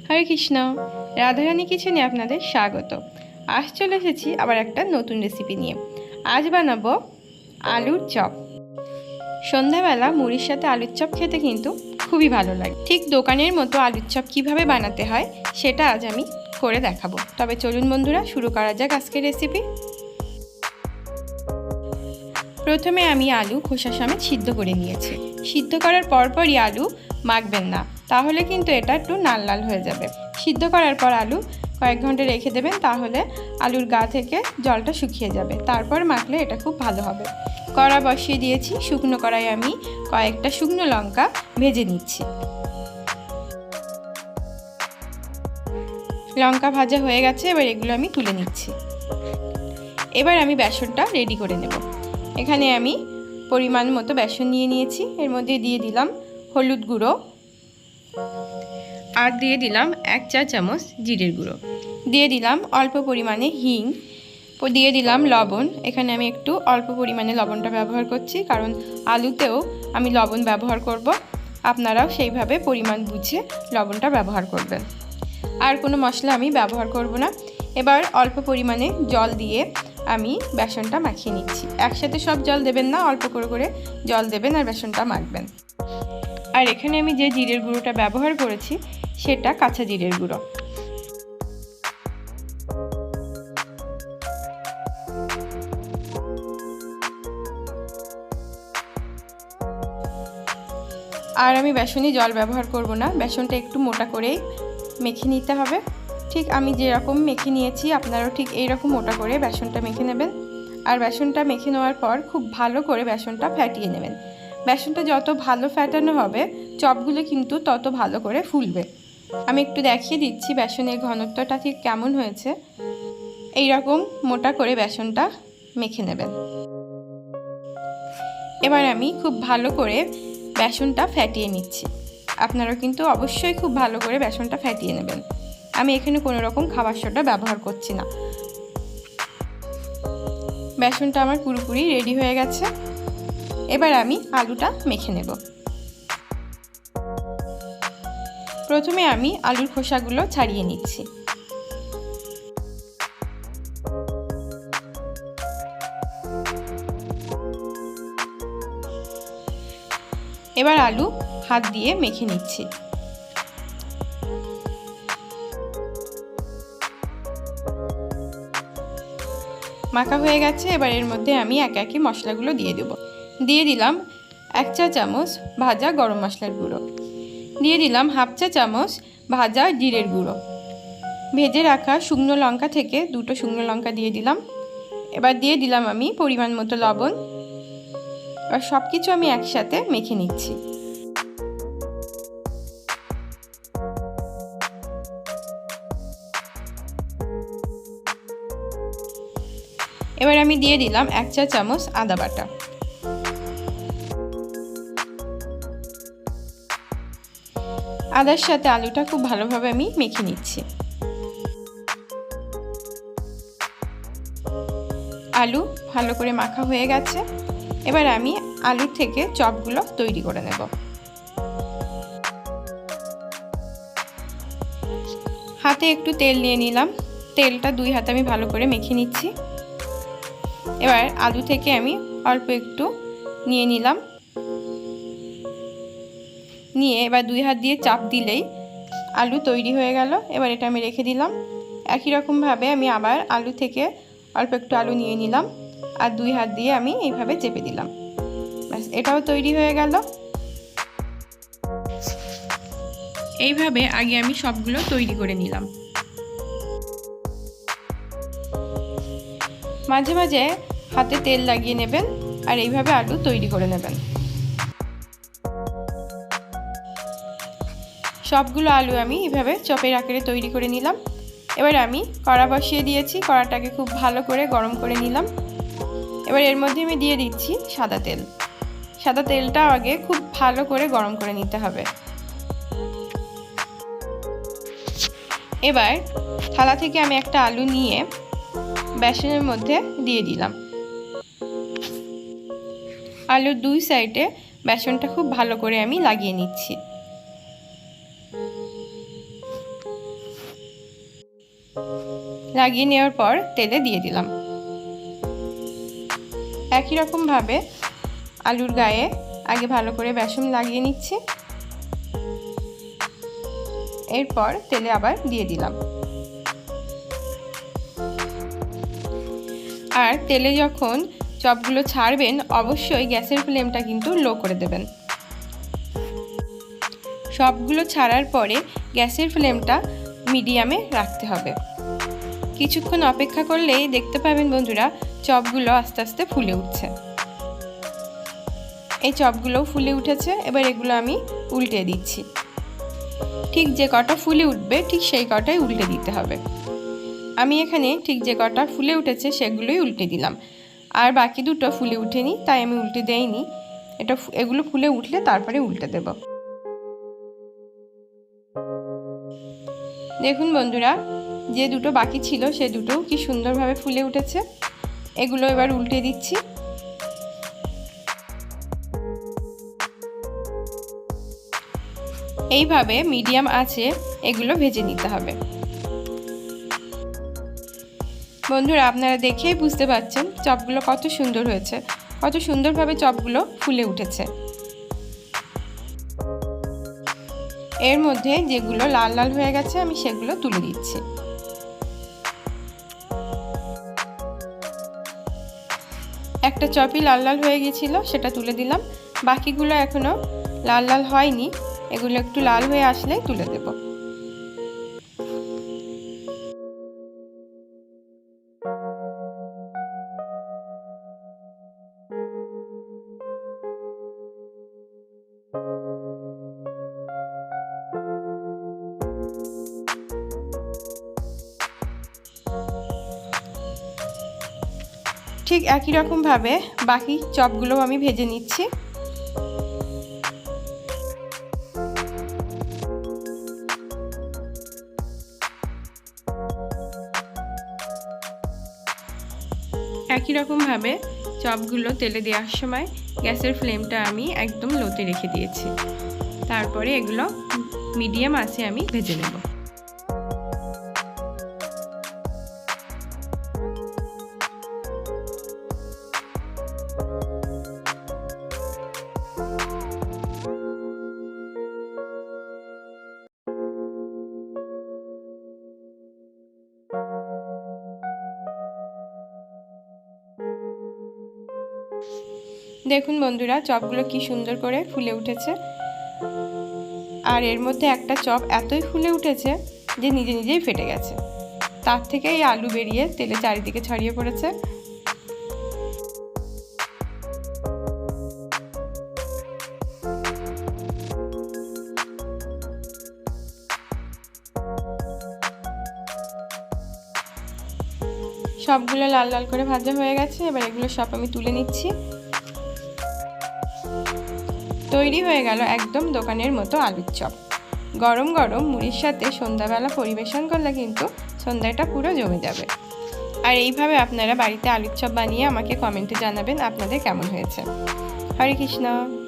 হরে কৃষ্ণ, রাধারানী কিচেনে আপনাদের স্বাগত। আজ চলে এসেছি আবার একটা নতুন রেসিপি নিয়ে। আজ বানাবো আলুর চপ। সন্ধ্যাবেলা মুড়ির সাথে আলুর চপ খেতে কিন্তু খুবই ভালো লাগে। ঠিক দোকানের মতো আলুর চপ কীভাবে বানাতে হয় সেটা আজ আমি করে দেখাবো। তবে চলুন বন্ধুরা, শুরু করা যাক আজকের রেসিপি। প্রথমে আমি আলু খোসা সমেত সিদ্ধ করে নিয়েছি। সিদ্ধ করার পরপরই আলু মাখবেন না, তাহলে কিন্তু এটা একটু লাল লাল হয়ে যাবে। সিদ্ধ করার পর আলু কয়েক ঘন্টা রেখে দেবেন, তাহলে আলুর গা থেকে জলটা শুকিয়ে যাবে। তারপর মাখলে এটা খুব ভালো হবে। কড়া বসিয়ে দিয়েছি। শুকনো কড়াই আমি কয়েকটা শুকনো লঙ্কা ভেজে নিচ্ছি। লঙ্কা ভাজা হয়ে গেছে, এবার এগুলো আমি তুলে নিচ্ছি। এবার আমি বেসনটা রেডি করে নেব। এখানে আমি পরিমাণ মতো বেসন নিয়ে নিয়েছি। এর মধ্যে দিয়ে দিলাম হলুদ গুঁড়ো, আর দিয়ে দিলাম 1 চা চামচ জিরের গুঁড়ো, দিয়ে দিলাম অল্প পরিমাণে হিং, দিয়ে দিলাম লবণ। এখানে আমি একটু অল্প পরিমাণে লবণটা ব্যবহার করছি, কারণ আলুতেও আমি লবণ ব্যবহার করব। আপনারাও সেইভাবে পরিমাণ বুঝে লবণটা ব্যবহার করবেন। আর কোনো মশলা আমি ব্যবহার করব না। এবার অল্প পরিমাণে জল দিয়ে আমি বেসনটা মাখিয়ে নিচ্ছি। একসাথে সব জল দেবেন না, অল্প করে করে জল দেবেন আর বেসনটা মাখবেন। আর এখানে আমি যে জিরের গুঁড়োটা ব্যবহার করেছি সেটা কাঁচা জিরের গুঁড়ো। আর আমি বেসনে জল ব্যবহার করব না, বেসনটা একটু মোটা করেই মেখে নিতে হবে। ঠিক আমি যেরকম মেখে নিয়েছি আপনারাও ঠিক এইরকম মোটা করে বেসনটা মেখে নেবেন। আর বেসনটা মেখে নেওয়ার পর খুব ভালো করে বেসনটা ফ্যাটিয়ে নেবেন। বেসনটা যত ভালো ফ্যাটানো হবে চপগুলো কিন্তু তত ভালো করে ফুলবে। আমি একটু দেখিয়ে দিচ্ছি বেসনের ঘনত্বটা ঠিক কেমন হয়েছে। এই রকম মোটা করে বেসনটা মেখে নেবেন। এবার আমি খুব ভালো করে বেসনটা ফ্যাটিয়ে নিচ্ছি। আপনারা কিন্তু অবশ্যই খুব ভালো করে বেসনটা ফ্যাটিয়ে নেবেন। আমি এখানে কোনো রকম খাবার সোডা ব্যবহার করছি না। বেসনটা আমার পুরোপুরি রেডি হয়ে গেছে। এবার আমি আলুটা মেখে নেব। প্রথমে আমি আলুর খোসাগুলো ছাড়িয়ে নিচ্ছি। এবার আলু হাত দিয়ে মেখে নিচ্ছি। মাখা হয়ে গেছে। এবার এর মধ্যে আমি একে একে মশলাগুলো দিয়ে দেব। দিয়ে দিলাম 1 চা চামচ ভাজা গরম মশলার গুঁড়ো, দিয়ে দিলাম 1/2 চা চামচ ভাজা জিরের গুঁড়ো, ভেজে রাখা শুকনো লঙ্কা থেকে 2টো শুকনো লঙ্কা দিয়ে দিলাম। এবার দিয়ে দিলাম আমি পরিমাণ মতো লবণ। আর সব কিছু আমি একসাথে মেখে নিচ্ছি। এবার আমি দিয়ে দিলাম 1 চা চামচ আদা বাটা। আদার সাথে আলুটা খুব ভালোভাবে আমি মেখে নিচ্ছি। আলু ভালো করে মাখা হয়ে গেছে। এবার আমি আলু থেকে চপগুলো তৈরি করে নেব। হাতে একটু তেল নিয়ে নিলাম। তেলটা 2 হাতে আমি ভালো করে মেখে নিচ্ছি। এবার আলু থেকে আমি অল্প একটু নিয়ে নিলাম। নিয়ে এবার 2 হাত দিয়ে চাপ দিলেই আলু তৈরি হয়ে গেল। এবার এটা আমি রেখে দিলাম। একই রকমভাবে আমি আবার আলু থেকে অল্প একটু আলু নিয়ে নিলাম, আর 2 হাত দিয়ে আমি এইভাবে চেপে দিলাম। ব্যাস, এটাও তৈরি হয়ে গেল। এইভাবে আগে আমি সবগুলো তৈরি করে নিলাম। মাঝে মাঝে হাতে তেল লাগিয়ে নেবেন আর এইভাবে আলু তৈরি করে নেবেন। সবগুলো আলু আমি এইভাবে চপের আকারে তৈরি করে নিলাম। এবার আমি কড়া বসিয়ে দিয়েছি। কড়াটাকে খুব ভালো করে গরম করে নিলাম। এবার এর মধ্যে আমি দিয়ে দিচ্ছি সাদা তেল। সাদা তেলটা আগে খুব ভালো করে গরম করে নিতে হবে। এবার থালা থেকে আমি একটা আলু নিয়ে বেসনের মধ্যে দিয়ে দিলাম। আলুর 2 সাইডে বেসনটা খুব ভালো করে আমি লাগিয়ে নিচ্ছি। লাগিয়ে নেওয়ার পর তেলে দিয়ে দিলাম। একই রকমভাবে আলুর গায়ে আগে ভালো করে বেসন লাগিয়ে নিচ্ছি, এরপর তেলে আবার দিয়ে দিলাম। আর তেলে যখন চপগুলো ছাড়বেন অবশ্যই গ্যাসের ফ্লেমটা কিন্তু লো করে দেবেন। সবগুলো ছাড়ার পরে গ্যাসের ফ্লেমটা মিডিয়ামে রাখতে হবে। কিছুক্ষণ অপেক্ষা করলেই দেখতে পাবেন বন্ধুরা চপগুলো আস্তে আস্তে ফুলে উঠছে। এই চপগুলোও ফুলে উঠেছে, এবার এগুলো আমি উল্টে দিচ্ছি। ঠিক যে কটা ফুলে উঠবে ঠিক সেই কটাই উল্টে দিতে হবে। আমি এখানে ঠিক যে কটা ফুলে উঠেছে সেগুলোই উল্টে দিলাম, আর বাকি দুটো ফুলে উঠেনি তাই আমি উল্টে দেইনি। এগুলো ফুলে উঠলে তারপরে উল্টে দেব। দেখুন বন্ধুরা যে দুটো বাকি ছিল সে দুটোও কি সুন্দরভাবে ফুলে উঠেছে। এগুলো এবার উল্টে দিচ্ছি। এইভাবে মিডিয়াম আঁচে এগুলো ভেজে নিতে হবে। বন্ধুরা আপনারা দেখেই বুঝতে পারছেন চপগুলো কত সুন্দর হয়েছে, কত সুন্দরভাবে চপগুলো ফুলে উঠেছে। এর মধ্যে যেগুলো লাল লাল হয়ে গেছে আমি সেগুলো তুলে দিচ্ছি। একটা চপই লাল লাল হয়ে গিয়েছিল সেটা তুলে দিলাম, বাকিগুলো এখনো লাল লাল হয়নি, এগুলো একটু লাল হয়ে আসলে তুলে দেব। ঠিক একই রকমভাবে বাকি চপগুলো আমি ভেজে নিচ্ছি। একই রকমভাবে চপগুলো তেলে দেওয়ার সময় গ্যাসের ফ্লেমটা আমি একদম লোতে রেখে দিয়েছি। তারপরে এগুলো মিডিয়াম আঁচে আমি ভেজে নেব। দেখুন বন্ধুরা চপগুলো কি সুন্দর করে ফুলে উঠেছে, আর এর মধ্যে একটা চপ এতই ফুলে উঠেছে যে নিজে নিজেই ফেটে গেছে। তার থেকে এই আলু বেরিয়ে তেলে চারিদিকে ছড়িয়ে পড়েছে। সবগুলো লাল লাল করে ভাজা হয়ে গেছে, এবার এগুলো সব আমি তুলে নিচ্ছি। তৈরি হয়ে গেল একদম দোকানের মতো আলুর চপ। গরম গরম মুড়ির সাথে সন্ধ্যাবেলা পরিবেশন করলে কিন্তু সন্ধ্যাটা পুরো জমে যাবে। আর এইভাবে আপনারা বাড়িতে আলুর চপ বানিয়ে আমাকে কমেন্টে জানাবেন আপনাদের কেমন হয়েছে। হরে কৃষ্ণ।